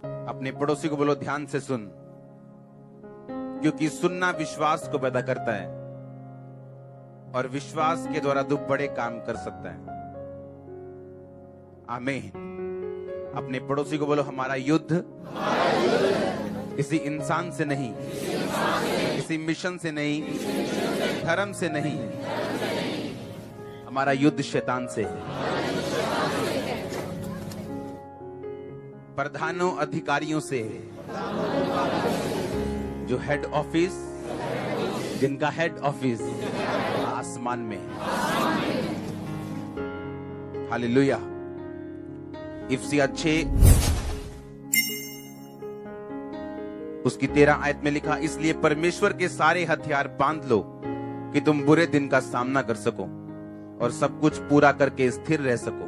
अपने पड़ोसी को बोलो ध्यान से सुन, क्योंकि सुनना विश्वास को पैदा करता है और विश्वास के द्वारा तू बड़े काम कर सकता है। आमीन। अपने पड़ोसी को बोलो हमारा युद्ध किसी इंसान से नहीं, किसी मिशन से नहीं, धर्म से नहीं, हमारा युद्ध शैतान से है, प्रधानों अधिकारियों से है, जो हेड ऑफिस, जिनका हेड ऑफिस आसमान में है। हालेलुया। इफिसियां 6 उसकी 13 आयत में लिखा, इसलिए परमेश्वर के सारे हथियार बांध लो कि तुम बुरे दिन का सामना कर सको और सब कुछ पूरा करके स्थिर रह सको।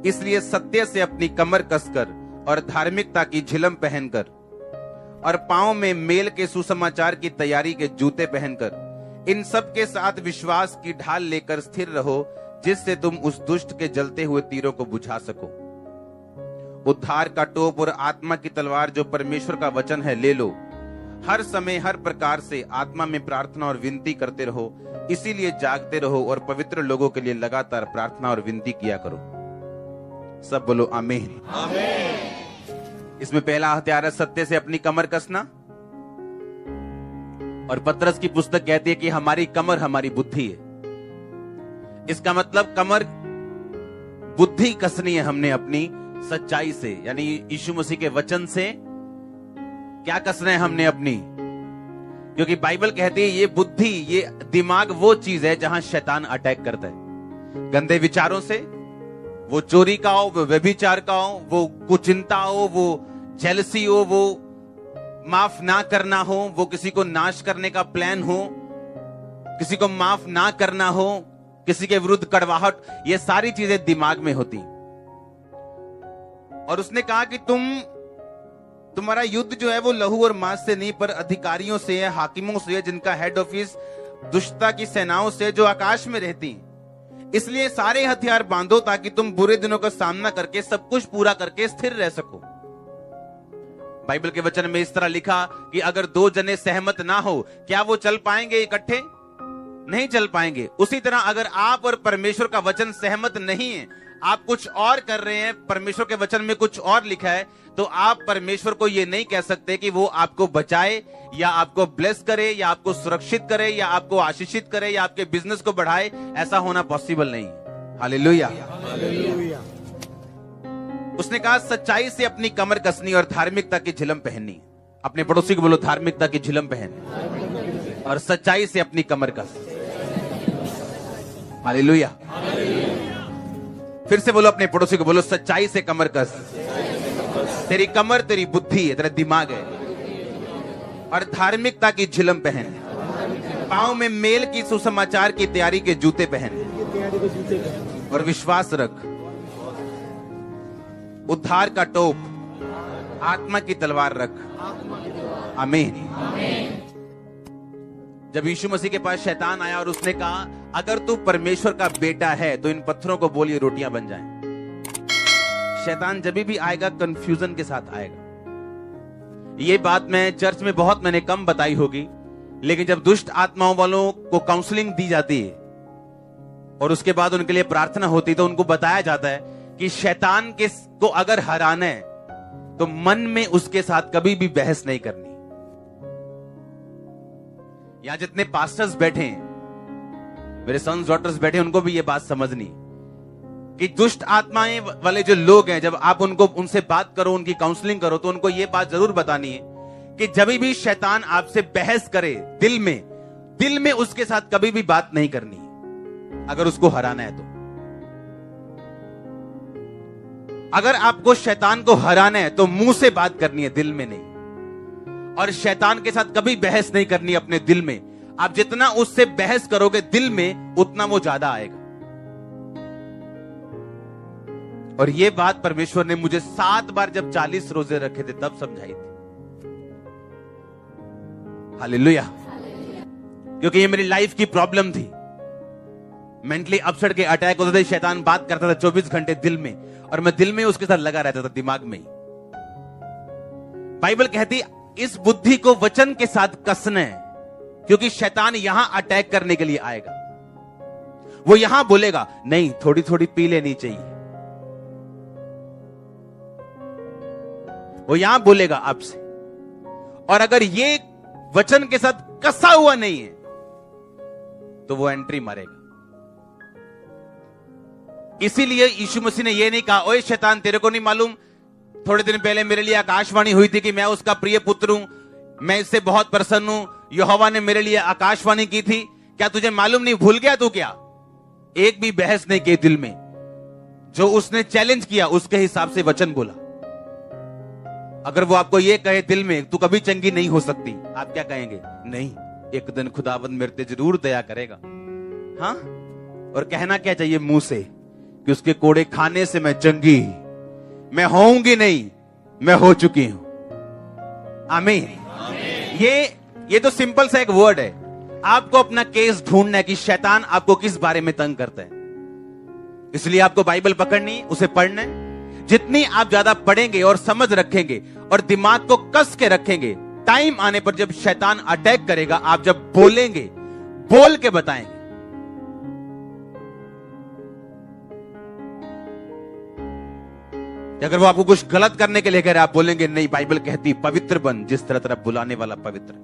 इसलिए सत्य से अपनी कमर कसकर और धार्मिकता की झिलम पहनकर और पांव में मेल के सुसमाचार की तैयारी के जूते पहनकर इन सब के साथ विश्वास की ढाल लेकर स्थिर रहो, जिससे तुम उस दुष्ट के जलते हुए तीरों को बुझा सको। उद्धार का टोप और आत्मा की तलवार जो परमेश्वर का वचन है ले लो। हर समय हर प्रकार से आत्मा में प्रार्थना और विनती करते रहो, इसीलिए जागते रहो और पवित्र लोगों के लिए लगातार प्रार्थना और विनती किया करो। सब बोलो आमीन। आमीन। इसमें पहला हथियार है सत्य से अपनी कमर कसना, और पतरस की पुस्तक कहती है कि हमारी कमर हमारी बुद्धि है। इसका मतलब कमर बुद्धि कसनी है हमने अपनी सच्चाई से, यानी यीशु मसीह के वचन से क्या कसना है हमने अपनी, क्योंकि बाइबल कहती है ये बुद्धि, ये दिमाग वो चीज है जहां शैतान अटैक करता है। गंदे विचारों से, वो चोरी का हो, वो व्यभिचार का हो, वो कुचिंता हो, वो जेलसी हो, वो माफ ना करना हो, वो किसी को नाश करने का प्लान हो, किसी को माफ ना करना हो, किसी के विरुद्ध कड़वाहट, ये सारी चीजें दिमाग में होती। और उसने कहा कि तुम्हारा युद्ध जो है वो लहू और मांस से नहीं, पर अधिकारियों से है, हाकिमों से है, जिनका हेड ऑफिस दुष्टता की सेनाओं से जो आकाश में रहती। इसलिए सारे हथियार बांधो ताकि तुम बुरे दिनों का सामना करके सब कुछ पूरा करके स्थिर रह सको। बाइबल के वचन में इस तरह लिखा कि अगर 2 जने सहमत ना हो, क्या वो चल पाएंगे इकट्ठे? नहीं चल पाएंगे। उसी तरह अगर आप और परमेश्वर का वचन सहमत नहीं है, आप कुछ और कर रहे हैं, परमेश्वर के वचन में कुछ और लिखा है, तो आप परमेश्वर को ये नहीं कह सकते कि वो आपको बचाए या आपको ब्लेस करे या आपको सुरक्षित करे या आपको आशीषित करे या आपके बिजनेस को बढ़ाए। ऐसा होना पॉसिबल नहीं। हालेलुया। उसने कहा सच्चाई से अपनी कमर कसनी और धार्मिकता की झिलम पहननी। अपने पड़ोसी को बोलो धार्मिकता की झिलम पहन और सच्चाई से अपनी कमर कस। हालेलुया। फिर से बोलो अपने पड़ोसी को, बोलो सच्चाई से कमर कस। तेरी कमर तेरी बुद्धि है, तेरा दिमाग है। और धार्मिकता की झिलम पहन, पांव में मेल की सुसमाचार की तैयारी के जूते पहन और विश्वास रख। उद्धार का टोप, आत्मा की तलवार रख। आमीन। जब यीशु मसीह के पास शैतान आया और उसने कहा अगर तू परमेश्वर का बेटा है तो इन पत्थरों को बोल ये रोटियां बन जाएं। शैतान जब भी आएगा कंफ्यूजन के साथ आएगा। ये बात मैं चर्च में बहुत मैंने कम बताई होगी, लेकिन जब दुष्ट आत्माओं वालों को काउंसलिंग दी जाती है और उसके बाद उनके लिए प्रार्थना होती है तो उनको बताया जाता है कि शैतान को अगर हराना है तो मन में उसके साथ कभी भी बहस नहीं करनी। यहां जितने पास्टर्स बैठे हैं, मेरे सन्स डॉटर्स बैठे, उनको भी ये बात समझनी कि दुष्ट आत्माएं वाले जो लोग हैं, जब आप उनसे बात करो, उनकी काउंसलिंग करो, तो उनको ये बात जरूर बतानी है कि जब भी शैतान आपसे बहस करे दिल में उसके साथ कभी भी बात नहीं करनी अगर उसको हराना है तो। अगर आपको शैतान को हराना है तो मुंह से बात करनी है, दिल में नहीं। और शैतान के साथ कभी बहस नहीं करनी अपने दिल में। आप जितना उससे बहस करोगे दिल में, उतना वो ज्यादा आएगा। और ये बात परमेश्वर ने मुझे 7 बार जब 40 रोजे रखे थे तब समझाई थी। हालेलुया। क्योंकि ये मेरी लाइफ की प्रॉब्लम थी। मेंटली अपसेट के अटैक होते थे, शैतान बात करता था 24 घंटे दिल में, और मैं दिल में उसके साथ लगा रहता था, दिमाग में ही। बाइबल कहती इस बुद्धि को वचन के साथ कसना है, क्योंकि शैतान यहां अटैक करने के लिए आएगा। वो यहां बोलेगा नहीं, थोड़ी थोड़ी पी लेनी चाहिए। वो यहां बोलेगा आपसे, और अगर ये वचन के साथ कसा हुआ नहीं है तो वो एंट्री मारेगा। इसीलिए यीशु मसीह ने ये नहीं कहा ओए शैतान, तेरे को नहीं मालूम थोड़े दिन पहले मेरे लिए आकाशवाणी हुई थी कि मैं उसका प्रिय पुत्र हूं, मैं इससे बहुत प्रसन्न हूं, यहोवा ने मेरे लिए आकाशवाणी की थी, क्या तुझे मालूम नहीं? भूल गया तू क्या? एक भी बहस नहीं की दिल में, जो उसने चैलेंज किया उसके हिसाब से वचन बोला। अगर वो आपको ये कहे दिल में तू कभी चंगी नहीं हो सकती, आप क्या कहेंगे? नहीं, एक दिन खुदावंद मेरे पे जरूर दया करेगा। हाँ, और कहना क्या चाहिए मुंह से कि उसके कोड़े खाने से मैं चंगी, मैं होऊंगी नहीं, मैं हो चुकी हूं। आमीन। ये तो सिंपल सा एक वर्ड है। आपको अपना केस ढूंढना है कि शैतान आपको किस बारे में तंग करता है। इसलिए आपको बाइबल पकड़नी, उसे पढ़ना है। जितनी आप ज्यादा पढ़ेंगे और समझ रखेंगे और दिमाग को कस के रखेंगे, टाइम आने पर जब शैतान अटैक करेगा, आप जब बोलेंगे, बोल के बताएंगे। अगर वो आपको कुछ गलत करने के लिए कह रहे, आप बोलेंगे नहीं, बाइबल कहती पवित्र बन जिस तरह तरह बुलाने वाला पवित्र।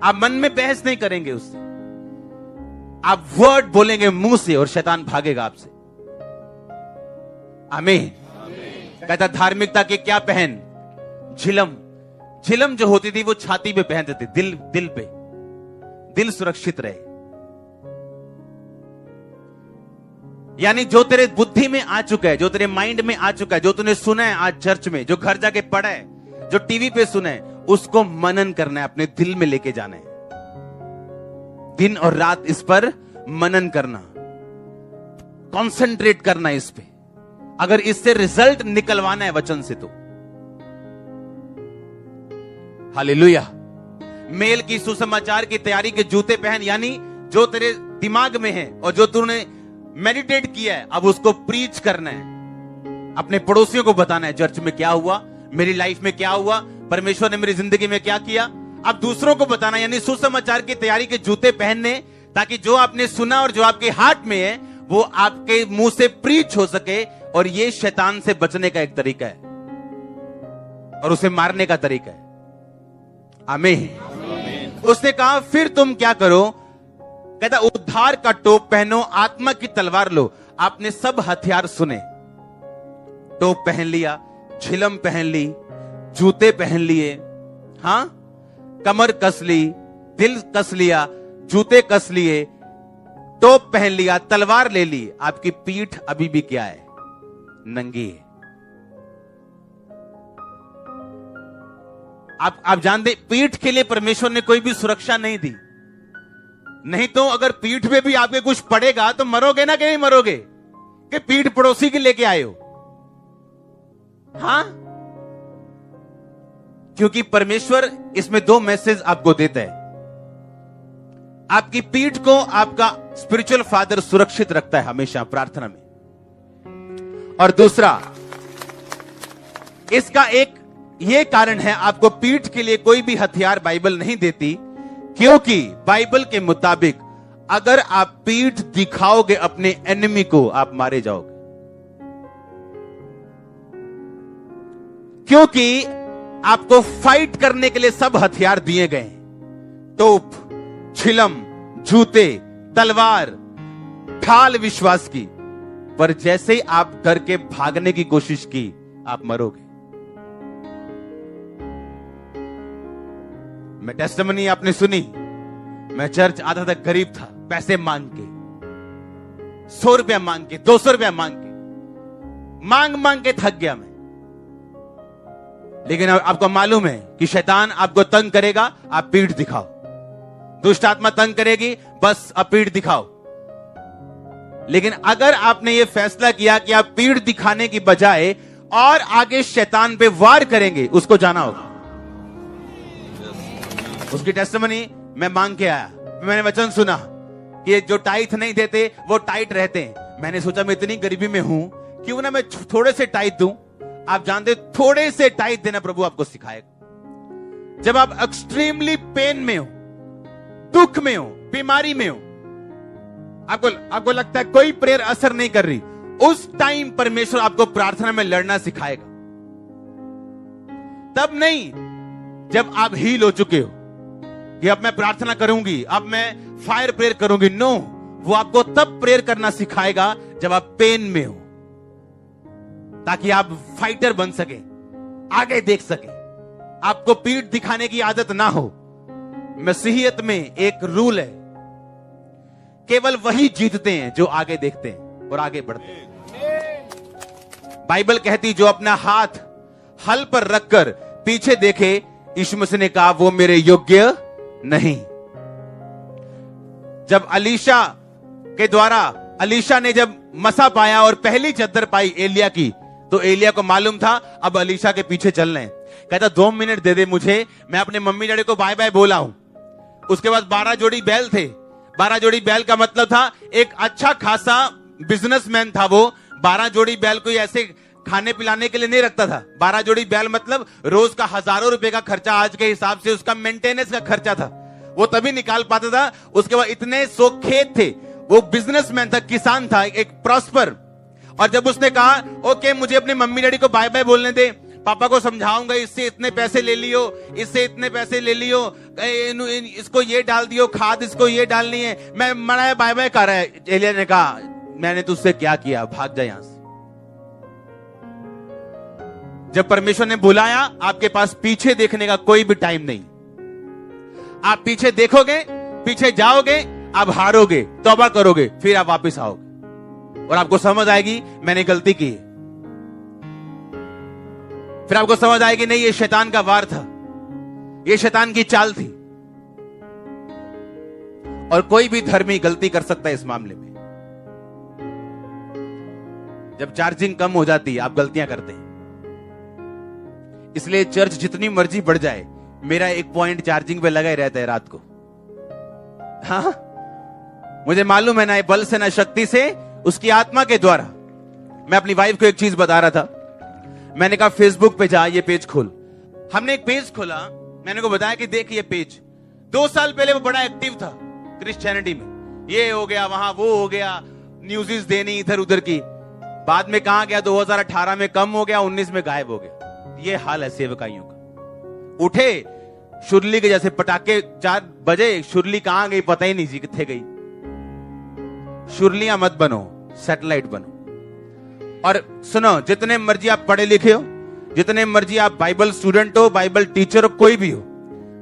आप मन में बहस नहीं करेंगे उससे, आप वर्ड बोलेंगे मुंह से और शैतान भागेगा आपसे। आमीन। कहता धार्मिकता के क्या पहन? झिलम। झिलम जो होती थी वो छाती पे पहनते थे, दिल पे, दिल सुरक्षित रहे। यानी जो तेरे बुद्धि में आ चुका है, जो तेरे माइंड में आ चुका है, जो तूने सुना है आज चर्च में, जो घर जाके पढ़ा है, जो टीवी पे सुना है, उसको मनन करना है, अपने दिल में लेके जाना है। दिन और रात इस पर मनन करना, कंसंट्रेट करना इस पे। अगर इससे रिजल्ट निकलवाना है वचन से तो हालेलुया। मेल की सुसमाचार की तैयारी के जूते पहन, यानी जो तेरे दिमाग में है और जो तूने मेडिटेट किया है, अब उसको प्रीच करना है। अपने पड़ोसियों को बताना है चर्च में क्या हुआ, मेरी लाइफ में क्या हुआ, परमेश्वर ने मेरी जिंदगी में क्या किया। अब दूसरों को बताना, यानी सुसमाचार की तैयारी के जूते पहनने, ताकि जो आपने सुना और जो आपके हार्ट में है वो आपके मुंह से प्रीच हो सके। और ये शैतान से बचने का एक तरीका है और उसे मारने का तरीका है। आमीन। उसने कहा फिर तुम क्या करो? कहता उद्धार का टोप पहनो, आत्मा की तलवार लो। आपने सब हथियार सुने, टोप पहन लिया, झिलम पहन ली, जूते पहन लिए, हां, कमर कस ली, दिल कस लिया, जूते कस लिए, टोप पहन लिया, तलवार ले ली। आपकी पीठ अभी भी क्या है? नंगी है। आप जानते, पीठ के लिए परमेश्वर ने कोई भी सुरक्षा नहीं दी। नहीं तो अगर पीठ पे भी आपके कुछ पड़ेगा तो मरोगे ना कि नहीं मरोगे? कि पीठ पड़ोसी की लेके आए हो? हां, क्योंकि परमेश्वर इसमें दो मैसेज आपको देता है। आपकी पीठ को आपका स्पिरिचुअल फादर सुरक्षित रखता है हमेशा प्रार्थना में। और दूसरा, इसका एक यह कारण है, आपको पीठ के लिए कोई भी हथियार बाइबल नहीं देती, क्योंकि बाइबल के मुताबिक अगर आप पीठ दिखाओगे अपने एनिमी को, आप मारे जाओगे। क्योंकि आपको फाइट करने के लिए सब हथियार दिए गए, टोप, छिलम, जूते, तलवार, ढाल विश्वास की। पर जैसे ही आप डर के भागने की कोशिश की, आप मरोगे। मैं टेस्टिमनी आपने सुनी, मैं चर्च आता था, गरीब था, पैसे मांग के, 100 रुपया मांग के, 200 रुपया मांग के, मांग के थक गया मैं। लेकिन आपको मालूम है कि शैतान आपको तंग करेगा, आप पीठ दिखाओ। दुष्ट आत्मा तंग करेगी, बस अब पीठ दिखाओ। लेकिन अगर आपने यह फैसला किया कि आप पीठ दिखाने की बजाय और आगे शैतान पे वार करेंगे, उसको जाना होगा। उसकी टेस्टिमनी मैं मांग के आया, मैंने वचन सुना कि जो टाइट नहीं देते वो टाइट रहते हैं। मैंने सोचा मैं इतनी गरीबी में हूं, क्यों ना मैं थोड़े से टाइट दूं, आप जानते हो थोड़े से टाइट देना प्रभु आपको सिखाएगा। जब आप एक्सट्रीमली पेन में हो, दुख में हो, बीमारी में हो, आपको लगता है कोई प्रेयर असर नहीं कर रही, उस टाइम परमेश्वर आपको प्रार्थना में लड़ना सिखाएगा। तब नहीं जब आप हील हो चुके हो कि अब मैं प्रार्थना करूंगी, अब मैं फायर प्रेयर करूंगी। नो, वो आपको तब प्रेयर करना सिखाएगा जब आप पेन में हो, ताकि आप फाइटर बन सके, आगे देख सके, आपको पीठ दिखाने की आदत ना हो। मसीहियत में एक रूल है, केवल वही जीतते हैं जो आगे देखते हैं और आगे बढ़ते हैं। बाइबल कहती जो अपना हाथ हल पर रखकर पीछे देखे, यीशु मसीह ने कहा वो मेरे योग्य नहीं। जब अलीशा ने जब मसा पाया और पहली चद्दर पाई एलिया की, तो एलिया को मालूम था अब अलीशा के पीछे चलना है। कहता 2 मिनट दे दे मुझे, मैं अपने मम्मी डैडी को बाय बाय बोला हूं। उसके बाद 12 जोड़ी बैल थे। 12 जोड़ी बैल का मतलब था एक अच्छा खासा बिजनेसमैन था वो। 12 जोड़ी बैल कोई ऐसे खाने पिलाने के लिए नहीं रखता था। 12 जोड़ी बैल मतलब रोज का हजारों रुपए का खर्चा, आज के हिसाब से उसका मेंटेनेंस का खर्चा था, वो तभी निकाल पाता था। उसके बाद इतने 100 खेत थे, वो बिजनेसमैन था, किसान था, एक प्रॉस्पर। और जब उसने कहा ओके मुझे अपने मम्मी डैडी को बाय बाय बोलने दे, पापा को समझाऊंगा, इससे इतने पैसे ले लियो, इससे इतने पैसे ले लियो, इसको ये डाल दियो खाद, इसको ये डालनी है, मैं मना बाय बाय कर रहा है। एलिया ने कहा मैंने तुझसे क्या किया, भाग जा यहां से। जब परमेश्वर ने बुलाया, आपके पास पीछे देखने का कोई भी टाइम नहीं। आप पीछे देखोगे, पीछे जाओगे, आप हारोगे, तौबा करोगे, फिर आप वापस आओगे और आपको समझ आएगी मैंने गलती की। फिर आपको समझ आएगी नहीं ये शैतान का वार था, ये शैतान की चाल थी। और कोई भी धर्मी गलती कर सकता है इस मामले में। जब चार्जिंग कम हो जाती है आप गलतियां करते हैं। इसलिए चर्च जितनी मर्जी बढ़ जाए, मेरा 1 पॉइंट चार्जिंग पे लगा ही रहता है रात को। हाँ, मुझे मालूम है ना बल से ना शक्ति से, उसकी आत्मा के द्वारा। मैं अपनी वाइफ को एक चीज बता रहा था, मैंने कहा फेसबुक पे जा, ये पेज खोल। हमने एक पेज खोला, मैंने को बताया कि देख ये पेज 2 साल पहले वो बड़ा एक्टिव था क्रिश्चियनिटी में, ये हो गया वहां वो हो गया, न्यूज़ देनी इधर उधर की। बाद में कहां गया, 2018 में कम हो गया, 19 में गायब हो गया। ये हाल है सेवकाइयों का। उठे शुरली के जैसे पटाखे, 4 बजे शुरली कहां गई पता ही नहीं जी किथे गई। शुरलियां मत बनो, सैटेलाइट बनो। और सुनो, जितने मर्जी आप पढ़े लिखे हो, जितने मर्जी आप बाइबल स्टूडेंट हो, बाइबल टीचर हो, कोई भी हो,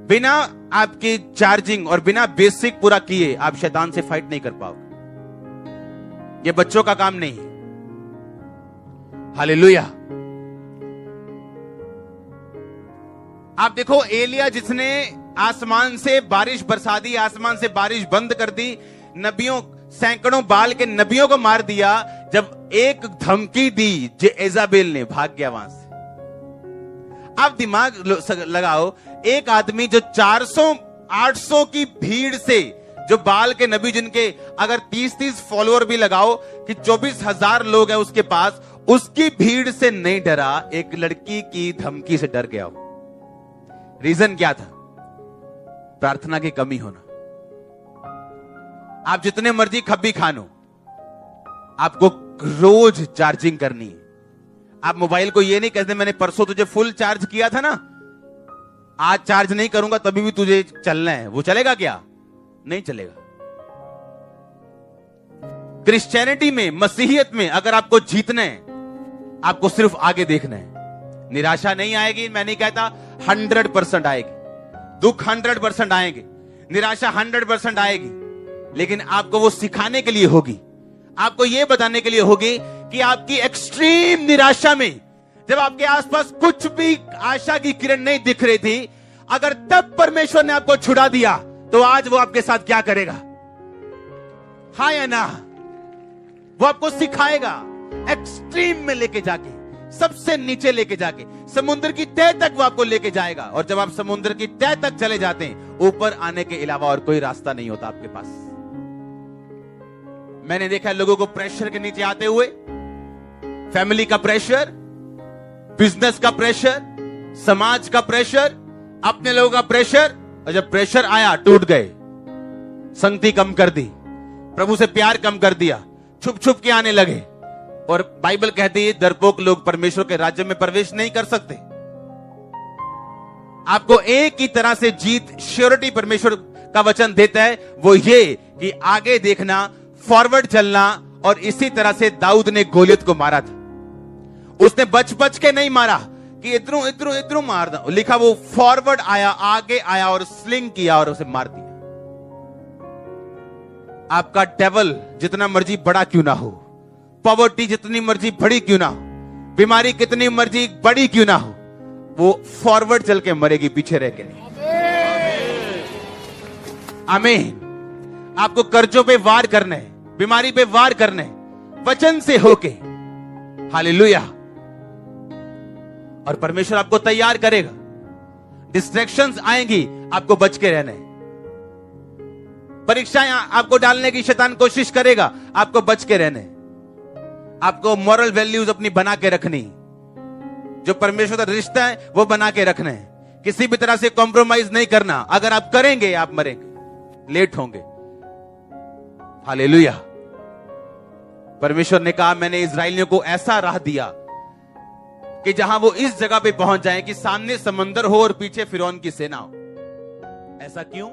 बिना आपकी चार्जिंग और बिना बेसिक पूरा किए आप शैतान से फाइट नहीं कर पाओगे। ये बच्चों का काम नहीं है। हालेलुया। आप देखो एलिया जिसने आसमान से बारिश बरसा दी, आसमान से बारिश बंद कर दी, नबियों सैकड़ों बाल के नबियों को मार दिया। जब एक धमकी दी जेज़ाबेल ने, भाग गया वहां से। आप दिमाग लगाओ, एक आदमी जो 400-800 की भीड़ से, जो बाल के नबी जिनके अगर 30-30 फॉलोअर भी लगाओ कि 24,000 लोग हैं उसके पास, उसकी भीड़ से नहीं डरा, एक लड़की की धमकी से डर गया। रीजन क्या था? प्रार्थना की कमी होना। आप जितने मर्जी खब्बी खानो, आपको रोज चार्जिंग करनी है। आप मोबाइल को ये नहीं कहते मैंने परसों तुझे फुल चार्ज किया था ना, आज चार्ज नहीं करूंगा तभी भी तुझे चलना है। वो चलेगा क्या? नहीं चलेगा। क्रिश्चियनिटी में, मसीहियत में अगर आपको जीतना है, आपको सिर्फ आगे देखना है। निराशा नहीं आएगी, मैं नहीं कहता, 100% आएगी। दुख 100% आएंगे, निराशा 100% आएगी, लेकिन आपको वो सिखाने के लिए होगी, आपको ये बताने के लिए होगी कि आपकी एक्सट्रीम निराशा में, जब आपके आसपास कुछ भी आशा की किरण नहीं दिख रही थी, अगर तब परमेश्वर ने आपको छुड़ा दिया, तो आज वो आपके साथ क्या करेगा? हाँ या ना? वो आपको सिखाएगा, एक्सट्रीम में लेके जाके, सबसे नीचे लेके जाके, समुद्र की तह तक वो आपको लेके जाएगा। और जब आप समुद्र की तह तक चले जाते हैं, ऊपर आने के अलावा और कोई रास्ता नहीं होता आपके पास। मैंने देखा लोगों को प्रेशर के नीचे आते हुए, फैमिली का प्रेशर, बिजनेस का प्रेशर, समाज का प्रेशर, अपने लोगों का प्रेशर, और जब प्रेशर आया टूट गए, संगति कम कर दी, प्रभु से प्यार कम कर दिया, छुप छुप के आने लगे। और बाइबल कहती है डरपोक लोग परमेश्वर के राज्य में प्रवेश नहीं कर सकते। आपको एक ही तरह से जीत श्योरिटी परमेश्वर का वचन देता है, वो ये कि आगे देखना, फॉरवर्ड चलना। और इसी तरह से दाऊद ने गोलियत को मारा था। उसने बच बच के नहीं मारा कि इधरों इधरों इधरों मार दो, लिखा वो फॉरवर्ड आया, आगे आया और स्लिंग किया और उसे मार दिया। आपका डेवल जितना मर्जी बड़ा क्यों ना हो, पॉवर्टी जितनी मर्जी बड़ी क्यों ना हो, बीमारी कितनी मर्जी बड़ी क्यों ना हो, वो फॉरवर्ड चल के मरेगी, पीछे रह के नहीं। आमीन। आपको कर्जों पे वार करने, बीमारी पे वार करने, वचन से होके। हालेलुया। और परमेश्वर आपको तैयार करेगा। डिस्ट्रैक्शंस आएंगी, आपको बच के रहना है। परीक्षाएं आपको डालने की शैतान कोशिश करेगा, आपको बच के रहने। आपको मॉरल वैल्यूज अपनी बना के रखनी, जो परमेश्वर का रिश्ता है वो बना के रखना है। किसी भी तरह से कॉम्प्रोमाइज नहीं करना। अगर आप करेंगे आप मरेंगे, लेट होंगे। हालेलुया। परमेश्वर ने कहा मैंने इस्राएलियों को ऐसा राह दिया कि जहां वो इस जगह पे पहुंच जाएं कि सामने समंदर हो और पीछे फिरौन की सेना हो। ऐसा क्यों?